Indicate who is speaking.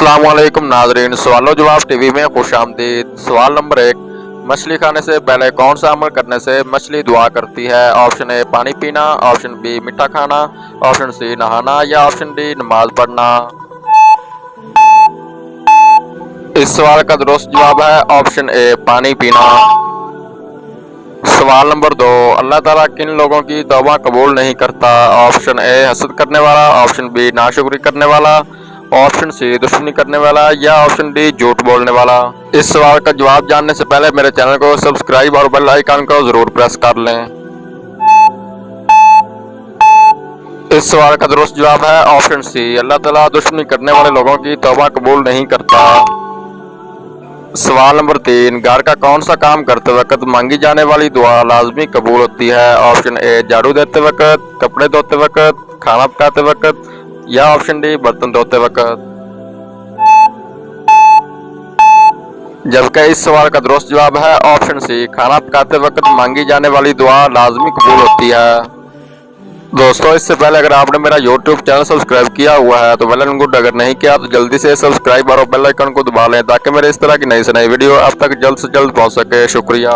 Speaker 1: अस्सलामुअलैकुम नाजरीन, सवालो जवाब टीवी में खुशामदीद। सवाल नंबर 1, मछली खाने से पहले कौन सा अमल करने से मछली दुआ करती है? ऑप्शन ए पानी पीना, ऑप्शन बी मीठा खाना, ऑप्शन सी नहाना या ऑप्शन डी नमाज पढ़ना। इस सवाल का दुरुस्त जवाब है ऑप्शन ए पानी पीना। सवाल नंबर 2, अल्लाह ताला किन लोगों की तौबा कबूल नहीं करता? ऑप्शन ए हसद करने वाला, ऑप्शन बी नाशुक्री करने वाला, ऑप्शन सी दुश्मनी करने वाला या ऑप्शन डी झूठ बोलने वाला। इस सवाल का जवाब जानने से पहले मेरे चैनल को सब्सक्राइब और बेल आइकन को जरूर प्रेस कर लें। इस सवाल का दुरुस्त जवाब है ऑप्शन सी, अल्लाह ताला दुश्मनी करने वाले लोगों की तौबा कबूल नहीं करता। सवाल नंबर 3, घर का कौन सा काम करते वक्त मांगी जाने वाली दुआ लाजमी कबूल होती है? ऑप्शन ए झाड़ू देते वक्त, कपड़े धोते वक्त, खाना पकाते वक्त या ऑप्शन डी बर्तन धोते वक्त। जबकि इस सवाल का दुरुस्त जवाब है ऑप्शन सी, खाना पकाते वक्त मांगी जाने वाली दुआ लाजमी कबूल होती है। दोस्तों, इससे पहले अगर आपने मेरा YouTube चैनल सब्सक्राइब किया हुआ है तो वेल एंड गुड, अगर नहीं किया तो जल्दी से सब्सक्राइब और बेल आइकन को दबा लें ताकि मेरे इस तरह की नई से नई वीडियो आप तक जल्द से जल्द पहुंच सके। शुक्रिया।